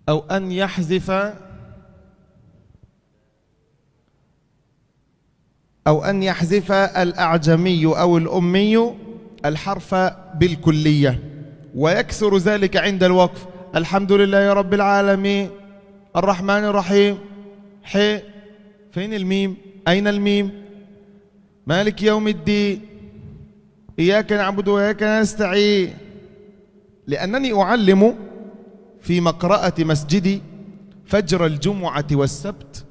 أو أن يحذف الأعجمي أو الأمي الحرف بالكلية، ويكثر ذلك عند الوقف. الحمد لله رب العالمين الرحمن الرحيم فين الميم؟ أين الميم؟ مالك يوم الدين إياك نعبد وإياك نستعين. لأنني أعلم في مقرأة مسجدي فجر الجمعة والسبت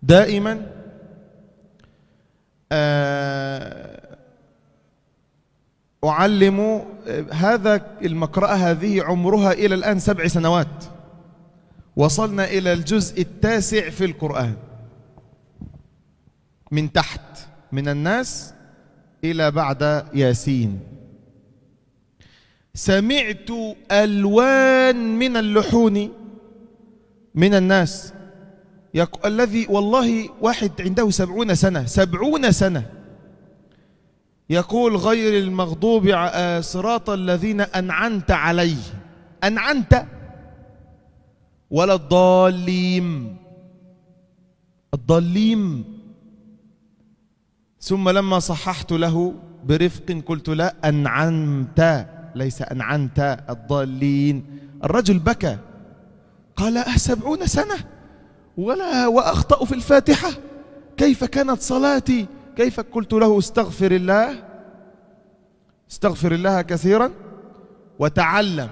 دائما أعلم هذا المقرأة هذه عمرها إلى الآن 7 سنوات، وصلنا إلى الجزء 9 في القرآن من تحت، من الناس إلى بعد ياسين. سمعت ألوان من اللحون من الناس الذي والله واحد عنده 70 سنة 70 سنة يقول غير المغضوب صراط الذين أنعمت عليه، أنعمت ولا الضالين، الضالين. ثم لما صححت له برفق قلت لا أنعمت ليس أنعمت الضالين. الرجل بكى قال 70 سنة وأخطأ في الفاتحة، كيف كانت صلاتي؟ كيف؟ قلت له استغفر الله، استغفر الله كثيرا وتعلم.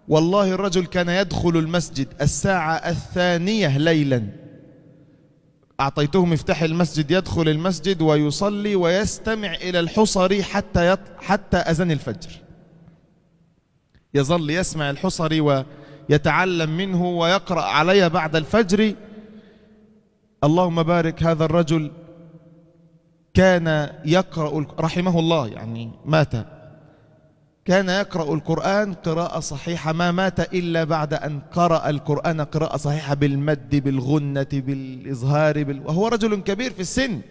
والله الرجل كان يدخل المسجد الساعة 2 ليلا، أعطيته مفتاح المسجد، يدخل المسجد ويصلي ويستمع إلى الحصري حتى أذان الفجر، يظل يسمع الحصري ويتعلم منه ويقرأ علي بعد الفجر. اللهم بارك. هذا الرجل كان يقرأ رحمه الله، يعني مات، كان يقرأ القرآن قراءة صحيحة، ما مات إلا بعد أن قرأ القرآن قراءة صحيحة بالمد بالغنة بالإظهار وهو رجل كبير في السن.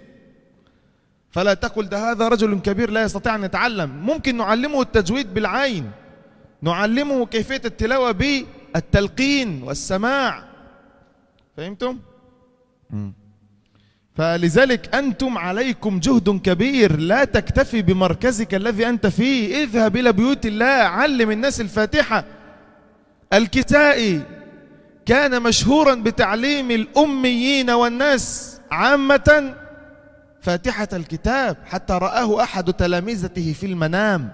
فلا تقل ده هذا رجل كبير لا يستطيع أن يتعلم. ممكن نعلمه التجويد بالعين، نعلمه كيفية التلاوة بالتلقين والسماع. فهمتم؟ فلذلك أنتم عليكم جهد كبير، لا تكتفي بمركزك الذي أنت فيه، اذهب إلى بيوت الله، علم الناس الفاتحة. الكسائي كان مشهورا بتعليم الأميين والناس عامة فاتحة الكتاب، حتى رآه أحد تلامذته في المنام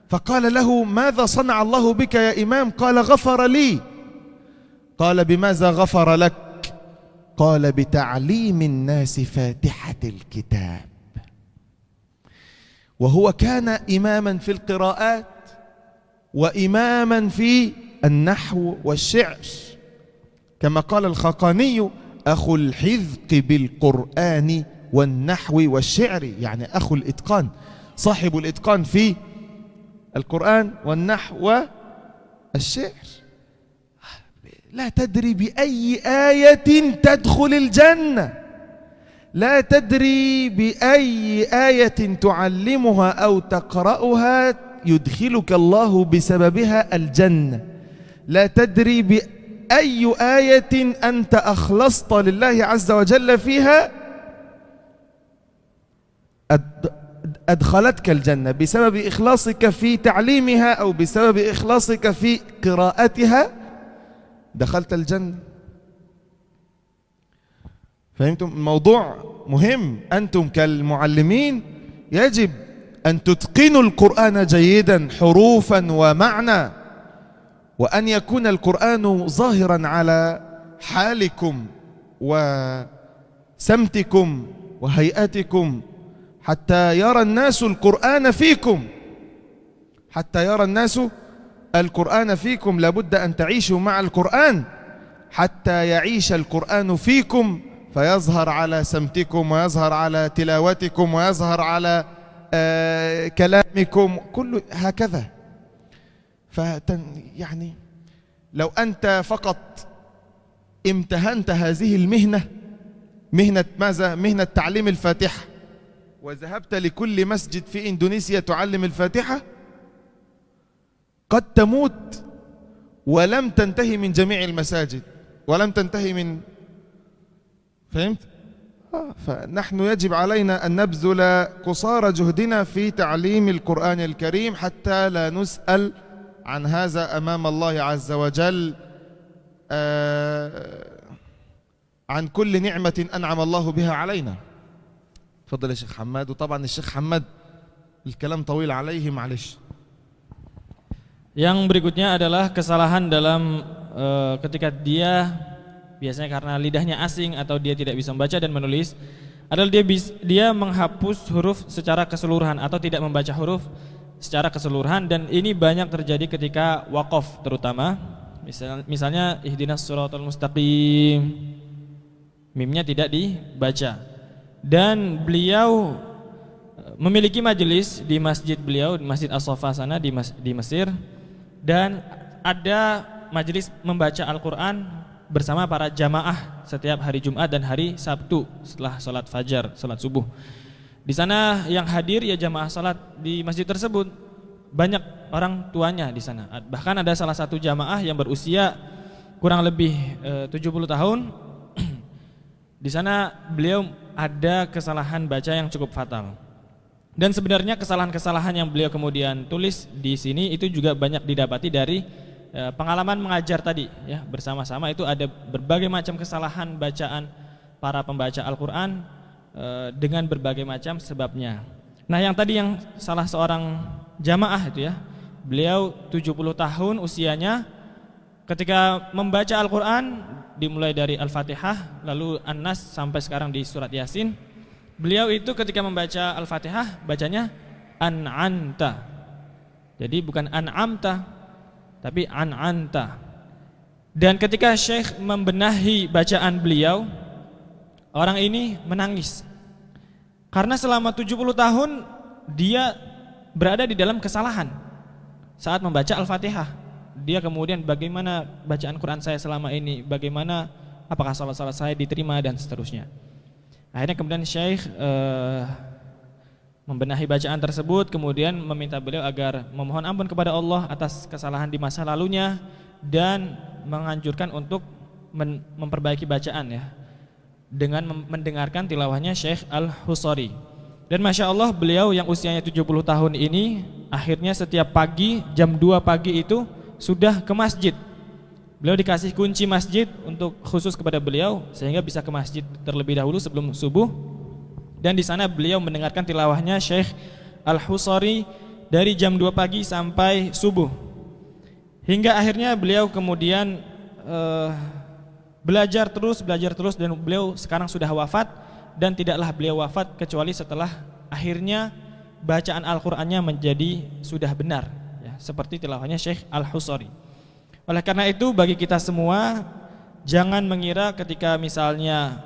فقال له ماذا صنع الله بك يا إمام؟ قال غفر لي. قال بماذا غفر لك؟ قال بتعليم الناس فاتحة الكتاب. وهو كان إماما في القراءات وإماما في النحو والشعر، كما قال الخاقاني أخو الحذق بالقرآن والنحو والشعر، يعني أخو الإتقان، صاحب الإتقان في القرآن والنحو والشعر. لا تدري بأي آية تدخل الجنة، لا تدري بأي آية تعلمها أو تقرأها يدخلك الله بسببها الجنة، لا تدري بأي آية أنت أخلصت لله عز وجل فيها أدخلتك الجنة بسبب إخلاصك في تعليمها أو بسبب إخلاصك في قراءتها، دخلت الجنة. فهمتم؟ الموضوع مهم. أنتم كالمعلمين يجب أن تتقنوا القرآن جيدا حروفا ومعنى، وأن يكون القرآن ظاهرا على حالكم وسمتكم وهيئتكم، حتى يرى الناس القرآن فيكم، حتى يرى الناس القرآن فيكم. لابد أن تعيشوا مع القرآن حتى يعيش القرآن فيكم، فيظهر على سمتكم ويظهر على تلاوتكم ويظهر على كلامكم، كل هكذا. يعني لو أنت فقط امتهنت هذه المهنة، مهنة ماذا؟ مهنة تعليم الفاتحة، وذهبت لكل مسجد في إندونيسيا تعلم الفاتحة، قد تموت ولم تنتهي من جميع المساجد ولم تنتهي من فهمت؟ فنحن يجب علينا أن نبذل قصارى جهدنا في تعليم القرآن الكريم حتى لا نسأل عن هذا أمام الله عز وجل عن كل نعمة أنعم الله بها علينا. تفضل يا شيخ حماد. وطبعا الشيخ حماد الكلام طويل عليه معلش. Yang berikutnya adalah kesalahan dalam ketika dia biasanya karena lidahnya asing atau dia tidak bisa membaca dan menulis adalah dia menghapus huruf secara keseluruhan atau tidak membaca huruf secara keseluruhan, dan ini banyak terjadi ketika waqaf terutama. Misalnya ihdinas siratal mustaqim, mimnya tidak dibaca. Dan beliau memiliki majelis di masjid beliau, di Masjid As-Safa sana di Mesir, dan ada majelis membaca Al-Quran bersama para jamaah setiap hari Jumat dan hari Sabtu setelah sholat fajar, sholat subuh. Di sana yang hadir ya jamaah sholat di masjid tersebut, banyak orang tuanya di sana. Bahkan ada salah satu jamaah yang berusia kurang lebih 70 tahun. Di sana beliau ada kesalahan baca yang cukup fatal. Dan sebenarnya kesalahan-kesalahan yang beliau kemudian tulis di sini itu juga banyak didapati dari pengalaman mengajar tadi ya, bersama-sama itu ada berbagai macam kesalahan bacaan para pembaca Al-Quran dengan berbagai macam sebabnya. Nah, yang tadi yang salah seorang jamaah itu ya, beliau 70 tahun usianya, ketika membaca Al-Quran dimulai dari Al-Fatihah lalu An-Nas sampai sekarang di surat Yasin, beliau itu ketika membaca Al-Fatihah bacanya An'anta. Jadi bukan An'amta tapi An'anta. Dan ketika Syekh membenahi bacaan beliau, orang ini menangis karena selama 70 tahun dia berada di dalam kesalahan saat membaca Al-Fatihah. Dia kemudian bagaimana bacaan Quran saya selama ini, bagaimana apakah salat-salat saya diterima dan seterusnya. Akhirnya kemudian Syekh membenahi bacaan tersebut, kemudian meminta beliau agar memohon ampun kepada Allah atas kesalahan di masa lalunya dan menganjurkan untuk memperbaiki bacaan ya, dengan mendengarkan tilawahnya Syekh Al-Husari. Dan Masya Allah beliau yang usianya 70 tahun ini akhirnya setiap pagi jam 2 pagi itu sudah ke masjid. Beliau dikasih kunci masjid untuk khusus kepada beliau sehingga bisa ke masjid terlebih dahulu sebelum subuh. Dan di sana beliau mendengarkan tilawahnya Syekh Al-Husari dari jam 2 pagi sampai subuh. Hingga akhirnya beliau kemudian belajar terus dan beliau sekarang sudah wafat, dan tidaklah beliau wafat kecuali setelah akhirnya bacaan Al-Qur'annya menjadi sudah benar ya, seperti tilawahnya Syekh Al-Husari. Oleh karena itu bagi kita semua jangan mengira ketika misalnya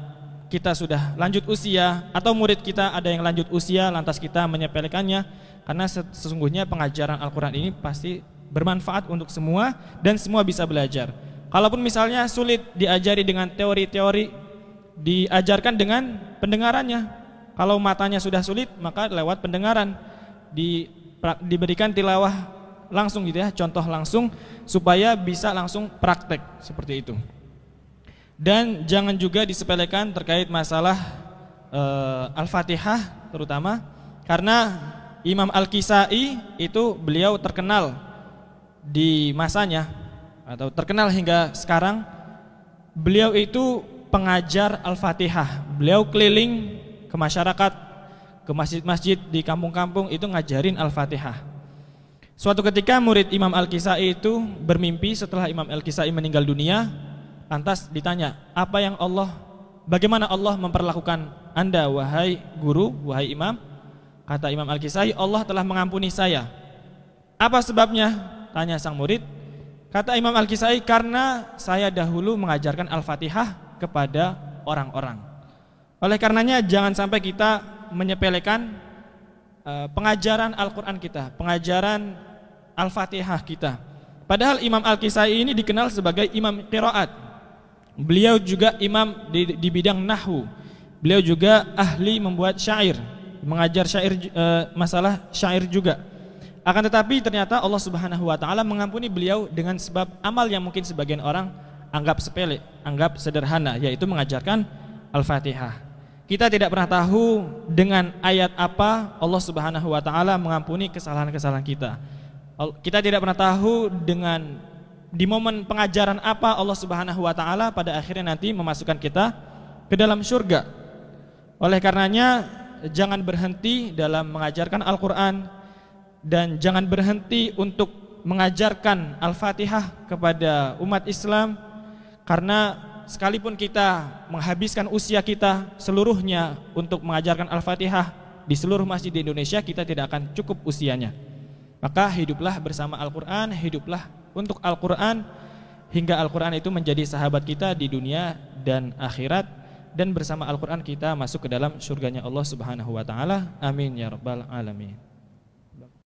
kita sudah lanjut usia atau murid kita ada yang lanjut usia lantas kita menyepelekannya, karena sesungguhnya pengajaran Al-Quran ini pasti bermanfaat untuk semua dan semua bisa belajar. Kalaupun misalnya sulit diajari dengan teori-teori, diajarkan dengan pendengarannya. Kalau matanya sudah sulit maka lewat pendengaran, diberikan tilawah langsung gitu ya, contoh langsung supaya bisa langsung praktek seperti itu. Dan jangan juga disepelekan terkait masalah Al-Fatihah terutama, karena Imam Al-Kisai itu beliau terkenal di masanya atau terkenal hingga sekarang. Beliau itu pengajar Al-Fatihah. Beliau keliling ke masyarakat, ke masjid-masjid di kampung-kampung itu ngajarin Al-Fatihah. Suatu ketika murid Imam Al-Kisai itu bermimpi setelah Imam Al-Kisai meninggal dunia. Lantas ditanya, bagaimana Allah memperlakukan Anda wahai guru, wahai imam? Kata Imam Al-Kisai, Allah telah mengampuni saya. Apa sebabnya? Tanya sang murid. Kata Imam Al-Kisai, karena saya dahulu mengajarkan Al-Fatihah kepada orang-orang. Oleh karenanya jangan sampai kita menyepelekan pengajaran Al-Quran kita, pengajaran Al-Fatihah kita. Padahal Imam Al-Kisai ini dikenal sebagai imam qiraat. Beliau juga imam di bidang nahwu. Beliau juga ahli membuat syair, mengajar syair, masalah syair juga. Akan tetapi ternyata Allah Subhanahu wa taala mengampuni beliau dengan sebab amal yang mungkin sebagian orang anggap sepele, anggap sederhana, yaitu mengajarkan Al-Fatihah. Kita tidak pernah tahu dengan ayat apa Allah Subhanahu wa taala mengampuni kesalahan-kesalahan kita. Kita tidak pernah tahu dengan di momen pengajaran apa Allah Subhanahu wa taala pada akhirnya nanti memasukkan kita ke dalam surga. Oleh karenanya jangan berhenti dalam mengajarkan Al-Qur'an dan jangan berhenti untuk mengajarkan Al-Fatihah kepada umat Islam, karena sekalipun kita menghabiskan usia kita seluruhnya untuk mengajarkan Al-Fatihah di seluruh masjid di Indonesia, kita tidak akan cukup usianya. Maka hiduplah bersama Al-Qur'an, hiduplah untuk Al-Qur'an hingga Al-Qur'an itu menjadi sahabat kita di dunia dan akhirat, dan bersama Al-Qur'an kita masuk ke dalam surganya Allah Subhanahu wa taala. Amin ya rabbal alamin.